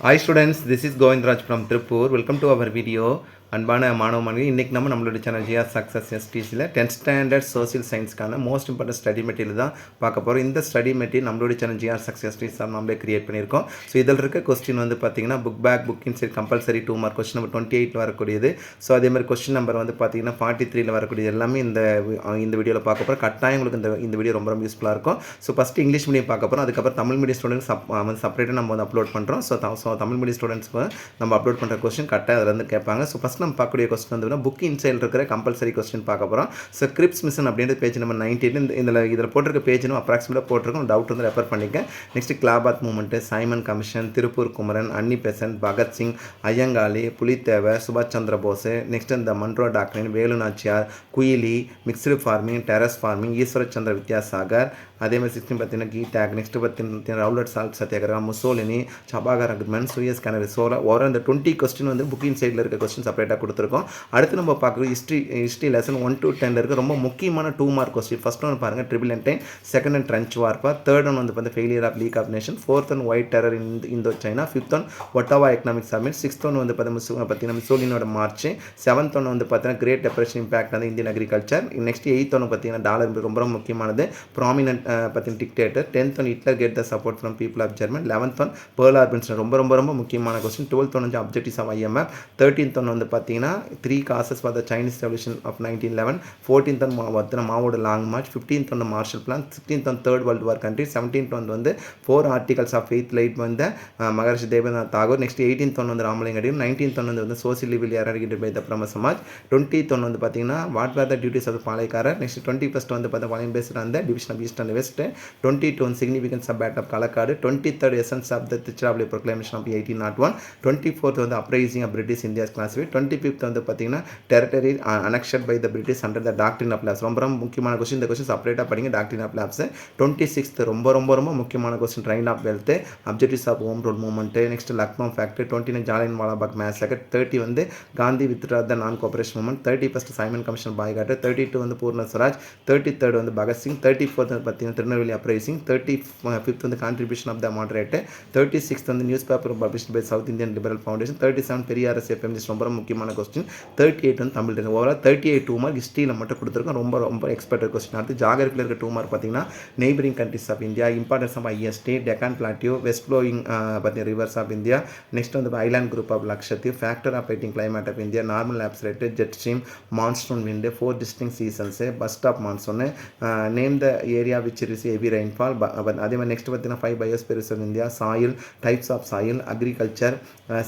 Hi students, this is Govindraj from Tripur. Welcome to our video. அன்பான மாணவ மாணவி இன்றைக்கி நம்மளோட சேனல் ஜிஆர் சக்ஸஸ் எஸ்டிசியில் 10th ஸ்டாண்டர்ட் சோசியல் சயின்ஸ்க்கான மோஸ்ட் இம்பார்ட்டன்ட் ஸ்டடி மெட்டீரியல் தான் பார்க்க போகிறோம். இந்த ஸ்டடி மெட்டீரியல் நம்மளோட சேனல் ஜிஆர் சக்ஸஸ் எஸ்டிஸ் நம்மளே கிரியேட் பண்ணியிருக்கோம். ஸோ இதில் இருக்க கொஸ்டின் வந்து பார்த்தீங்கன்னா book back book inside compulsory 2 mark question number 28 வரக்கூடியது. ஸோ அதே மாதிரி கொஸ்டின் நம்பர் வந்து பார்த்தீங்கன்னா 43 வரக்கூடியது எல்லாமே இந்த வீடியோவில் பார்க்க போகிறோம். கட்டாயம் உங்களுக்கு இந்த வீடியோ ரொம்ப யூஸ்ஃபுல்லாக இருக்கும். ஸோ ஃபஸ்ட்டு இங்கிலீஷ் மீடியம் பார்க்க போகிறோம். அதுக்கப்புறம் தமிழ் மீடியம் ஸ்டூடெண்ட்ஸ் வந்து செப்பரேட்டாக நம்ம வந்து அப்லோட் பண்ணுறோம். ஸோ தமிழ் மீடியம் ஸ்டூடெண்ட்ஸ்க்கு நம்ம அப்லோட் பண்ணுற கொஸ்டின் கரெக்டாக அதில் வந்து கேட்பாங்க. ஸோ ஃபஸ்ட் நம்ம பார்க்கக்கூடிய கொஸ்டின் புக் இன்சைட் இருக்கிற கம்பல்சரி கொஸ்டின் பார்க்க போகிறோம். ஸோ கிரிப்ஸ் மிஷன் அப்படின்ற பேஜ் நம்பர் 98 இதில் போட்டிருக்க பேஜ் நம்ம அப்ராக்சிமேட்டாக போட்டிருக்கோம். டவுட் வந்து ரெஃபர் பண்ணிக்க. Next Khilafat movement, Simon commission, Tiruppur Kumaran, Annie Besant, Bhagat Singh, Ayyankali, Pulithevar, சுபாஷ் சந்திர போஸ், நெக்ஸ்ட் இந்த மன்ரோ டாக்டரின், Velu Nachiyar, Kuyili, mixed farming, terrace farming, Ishwar Chandra Vidyasagar, அதேமாதிரி 16 பார்த்தீங்கன்னா கீடாக், நெக்ஸ்ட் பார்த்தீங்கன்னா ரவுலட் சால்ட் சத்தியாகிரகா, முசோலினி, சபாகர் அக்மென், சுயஸ் கனரி. ஸோ ஓர இந்த 20 கொஸ்டின் வந்து புக்கிங் சைடில் இருக்க கொஸ்டின் செப்பரேட்டாக கொடுத்துருக்கோம். அடுத்து நம்ம பார்க்குறது ஹிஸ்ட்ரி லெசன் 1 to 10 இருக்க ரொம்ப முக்கியமான 2 மார்க் கொஸ்டின். ஃபர்ஸ்ட் ஒன் பாருங்கள் triple entente, second one trench warfare, third one வந்து பார்த்தீங்கன்னா failure of League of Nations, fourth one white terror Indo China, fifth one Ottawa economic summit, sixth one வந்து பார்த்தீங்கன்னா முசோலினோட march, seventh one வந்து பார்த்தீங்கன்னா great depression impact வந்து Indian agriculture, next eighth ஒன்று பார்த்தீங்கன்னா டாலர் ரொம்ப முக்கியமானது ப்ராமினன்ட் பார்த்தீங்கன்னா dictator, 10th one Hitler get the support from people of German, 11th one Pearl harbour ரொம்ப முக்கியமான கொஸ்டின், 12th ஒன் வந்து objectives of IMF, 13th one வந்து பார்த்தீங்கன்னா 3 causes for the Chinese revolution of 1911, 14th one மாவோட long march, 15th one Marshall plan, 16th one third world war country, 17th one வந்து 4 articles of faith light வந்து மகர்ஷி Debendranath Tagore, next 18th one வந்து ராமலிங்க அடிகள், 19th one வந்து social லிவில் eradicated by the Brahmo Samaj, 20th one வந்து பார்த்தீங்கன்னா what were the duties of பாளையக்காரர், next 21st வந்து பார்த்தா வாலியன் பேஸ்ட் அந்த division of east and west, 22 on significance of Battle of Calakkad, 23rd essence of the Tiruchirappalli proclamation of 1801, 24th on the uprising of British India's classified, 25th on the pathina territory annexed by the British under the doctrine of lapse. ரொம்ப முக்கியமான question. இந்த question செப்பரேட்டாக படிங்க. Doctrine of labs. 26th ரொம்ப முக்கியமான question. Drain of wealth, objectives of home rule movement, next Lucknow factory, 29 Jallianwala வாலாபாக் massacre, 30 வந்து Gandhi withdraw the non cooperation movement, 31st Simon Commission boycott, 32 வந்து பூர்ண ஸ்வராஜ், 33rd வந்து பகத்சிங், 34th வந்து பார்த்தீங்கன்னா Tirunelveli uprising, 35th on the contribution of the moderator, 36th on the newspaper published by South Indian Liberal Foundation, 37 Periyar FM ரொம்ப முக்கியமான question, 38 வந்து Tamil overall 38 2 mark ஹிஸ்ட்ரியில் மட்டும் கொடுத்துருக்கோம். ரொம்ப எக்ஸ்பெக்டட் கொஸ்டின். அடுத்து ஜாகிரபியில் இருக்க 2 மார்க் பார்த்தீங்கன்னா neighbouring countries of India, importance of IST, Deccan plateau, west flowing பார்த்தீங்கன்னா ரிவர்ஸ் ஆஃப் இந்தியா, நெக்ஸ்ட் வந்து island group of Lakshadweep, factor of ஹைட்டிங் climate of India, normal lapse rate, jet stream, monsoon wind, 4 distinct seasons, burst of monsoon, name the area which is heavy rainfall, அதே மாதிரி next பார்த்தீங்கன்னா 5 biospheres of India, soil, types of soil, agriculture,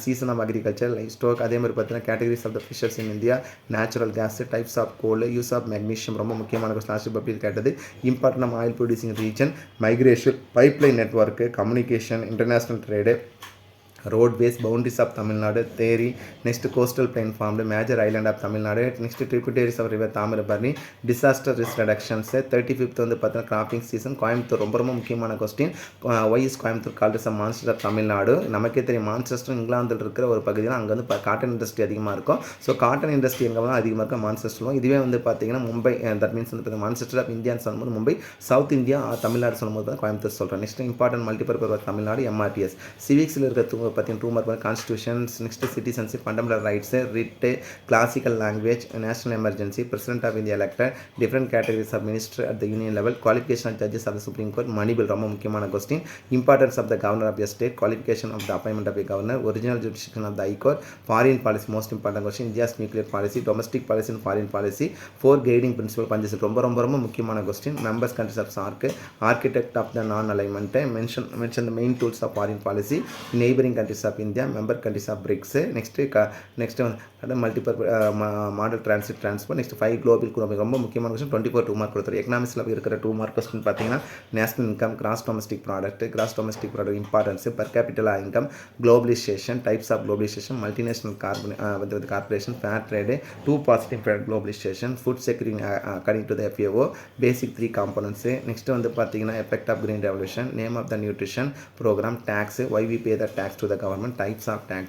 season of agriculture, livestock, அதே மாதிரி பார்த்தீங்கன்னா categories of the fisheries in India, natural gas, types of coal, use of magnesium ரொம்ப முக்கியமான last public கேட்டது, importance of oil producing region, migration, pipeline network, communication, international trade, roadways, boundaries of Tamil Nadu, theory, next coastal plain formed, major island of Tamil Nadu, next tributaries of river Tamarabarni, disaster risk reductions, 35th வந்து பார்த்தீங்கன்னா cropping season, Coimbatore ரொம்ப முக்கியமான question, why is Coimbatore called as Manchester of Tamil Nadu. நமக்கே தெரியும் Manchester இங்கிலாந்தில் இருக்கிற ஒரு பகுதியில் அங்கே வந்து காட்டன் இண்டஸ்ட்ரி அதிகமாக இருக்கும். ஸோ காட்டன் இண்டஸ்ட்ரி எங்கே தான் அதிகமாக இருக்கும் மான்செஸ்டரும். இதுவே வந்து பார்த்தீங்கன்னா மும்பை, தட் மீன்ஸ் வந்து மான்செஸ்டர் ஆஃப் இந்தியான்னு சொல்லும்போது மும்பை, சவுத் இந்தியா தமிழ்நாடு சொல்லும்போது கோயம்புத்தூர் சொல்கிறேன். Next important multipurpose Tamil Nadu, MRTS, சிவிக்ஸில் இருக்க பார்த்தீங்கன்னா 2 mark constitutions, next citizenship, fundamental rights, writ, classical language, national emergency, president of India elected, different categories of minister at the union level, qualification of judges of the supreme court, money bill ரொம்ப முக்கியமான question, importance of the governor of a state, qualification of the appointment of a governor, original jurisdiction of the high court, foreign policy most important question, India's nuclear policy, domestic policy and foreign policy, 4 guiding principle பஞ்சஸ் ரொம்ப முக்கியமான question, members countries of SAARC, architect of the non alignment, mention the main tools of foreign policy, neighbouring countries of India, member countries of BRICS, next multiple model transport, next 5 global economy ரொம்ப முக்கியமான question, 24 2 mark கொடுத்துரு. எக்கனாமிக்ஸில் இருக்கிற 2 mark question பார்த்தீங்கன்னா national income, gross domestic product importance, per capital income, globalisation, types of globalisation, multinational corporation, fair trade, 2 positive globalisation, food security according to the FAO, basic 3 components, next வந்து பார்த்தீங்கன்னா effect of green revolution, name of the nutrition programme, tax, why we pay the tax to the government, types of tax,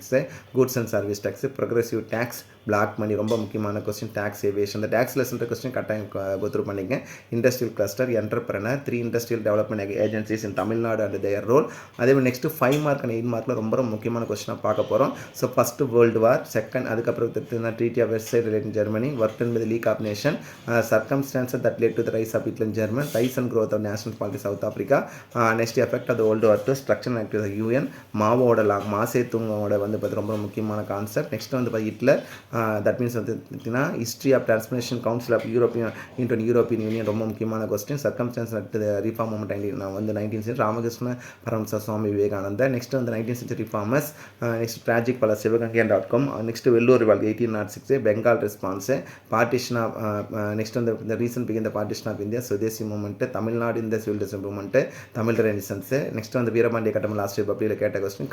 goods and service tax, progressive tax, black money ரொம்ப முக்கியமான question, tax evasion. இந்த tax lesson question கட்டாயம் கோத்ரூ பண்ணிங்க. Industrial cluster, entrepreneur, 3 industrial development agencies in Tamil Nadu and their role. அதே மாதிரி next 5 mark and 8 மார்க்கில் ரொம்ப ரொம்ப முக்கியமான கொஸ்டினாக பார்க்க போகிறோம். So first world war, second அதுக்கப்புறம் treaty of west relating Germany, work in with League of Nations, circumstances that led to the rise of இட்லன் German, rise and growth of national polity South Africa, next effect of the world war 2, structure activity UN, மாவோட மாசே தூங்கோட வந்து பார்த்து ரொம்ப முக்கியமான concept. Next வந்து Hitler, that means வந்து பார்த்தீங்கன்னா history of transformation council of European inter European union ரொம்ப முக்கியமான question. Circumstances at reform movement நான் வந்து 19th century Ramakrishna Paramahamsa Swami Vivekanandar. Next வந்து 19th century reformers, next tragic பல சிவகங்கை.com, next Vellore revolt 1806, Bengal response, partition of, next வந்து இந்த recent begin the partition of India, swadeshi movement, Tamil Nadu இந்த civil design movement, Tamil renaissance. Next வந்து வீரபாண்டிய கட்டம் லாஸ்ட் பப்ளியில் கேட்ட question.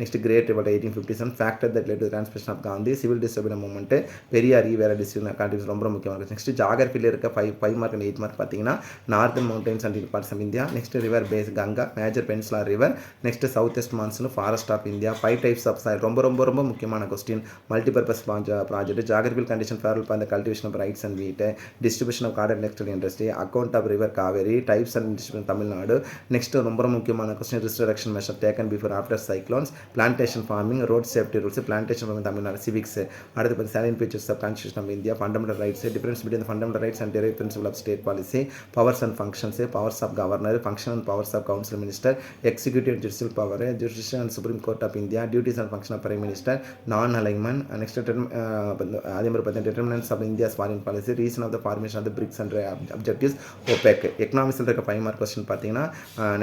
Next great revolt 1857, factor that led to transmission of Gandhi, civil டிஸ்டர்பன் மூவ்மெண்ட், பெரியார் வேற district contribution ரொம்ப முக்கியமான. நெக்ஸ்ட் ஜாகிரபியில் இருக்க 5 மார்க் அண்ட் 8 மார்க் பார்த்தீங்கன்னா northern mountains and parts of India, next river base Ganga, major peninsular river, next south west monsoon, forest of India, 5 types of soil ரொம்ப ரொம்ப ரொம்ப முக்கியமான கொஸ்டின். மல்டிபர்பஸ் ப்ராஜெக்ட், ஜாகிரபில் condition favourable for the cultivation of rice and wheat, distribution of cotton textile industry, account of river Kaveri, types and distribution Tamil Nadu. Next ரொம்ப முக்கியமான question, risk reduction measure taken before after cyclones, plantation farming, road safety rules, plantation farming Tamil Nadu, civics. அடுத்து பார்த்து salient features of constitution of India, fundamental rights, difference between fundamental rights and derivative principle of state policy, powers and functions, powers of governor, function and powers of council minister, executive and judicial power, judicial and supreme court of India, duties and function of prime minister, non alignment. Next அதே மாதிரி பார்த்தீங்கன்னா determinants of India's foreign policy, reason of the formation of the BRICS and objectives, OPEC. எக்கனாமிக்ஸில் இருக்க 5 mark question பார்த்தீங்கன்னா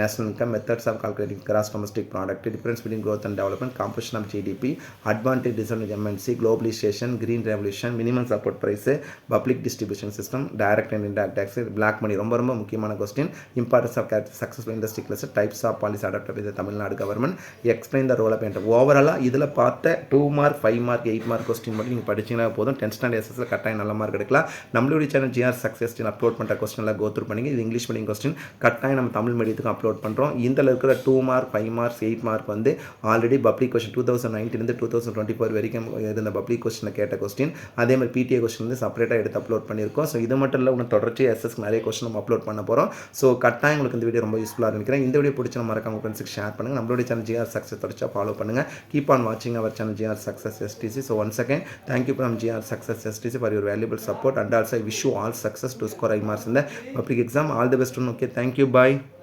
national income, methods of calculating gross domestic product, difference between growth and development, composition of GDP, advantage disadvantage MNC, globalization, green revolution, minimum support price, public distribution system, direct and indirect tax, black money ரொம்ப ரொம்ப முக்கியமான question. Importance of successful industry cluster, types of policy adopt with Tamil Nadu government, explain the role of enter. ஓவராலாக இதில் பார்த்த 2 mark 5 mark 8 mark question மட்டும் நீங்கள் படிச்சிங்கன்னா போதும். 10th standard எஸ்எஸ்ல கட்டாயம் நல்ல மார்க் எடுக்கலாம். நம்மளுடைய சேனல் ஜிஆர் சக்ஸஸ் அப்லோட் பண்ணுற கொஸ்டின்லாம் கோத்ரூ பண்ணிங்க. இது இங்கிலீஷ் மீடியம் கொஸ்டின் கட்டாயம் நம்ம தமிழ் மீடியத்துக்கு அப்லோட் பண்ணுறோம். இதில் இருக்கிற 2 மார்க் 5 மார்க்ஸ் 8 மார்க் வந்து ஆல்ரெடி பப்ளிக் கொஸ்டின் 2019 2024 வரைக்கும் இருந்த பப்ளிக் கொஸ்டினில் கேட்ட கொஸ்டின். அதே மாதிரி பிடிஏ கொஸ்டின் வந்து செப்பரேட்டாக எடுத்து அப்லோட் பண்ணியிருக்கோம். ஸோ இது மட்டும் இல்லை, இன்னும் தொடர்ச்சி எஸ்எஸ்க்கு நிறைய கொஸ்டின் நம்ம அப்லோட் பண்ண போகிறோம். ஸோ கட்டாயம் உங்களுக்கு இந்த வீடியோ ரொம்ப யூஸ்ஃபுல்லாக நினைக்கிறேன். இந்த வீடியோ பிடிச்ச மறக்காம ஃப்ரெண்ட்ஸுக்கு ஷேர் பண்ணுங்கள். நம்மளுடைய சேனல் ஜிஆர் சக்ஸஸ் தொடர்ச்சியாக ஃபாலோ பண்ணுங்கள். கீப் ஆன் வாட்சிங் our channel GR success STC. So once again thank you from GR success STC for your valuable support and also I wish you all success to score high marks in the public exam. All the best. Okay, thank you. Bye.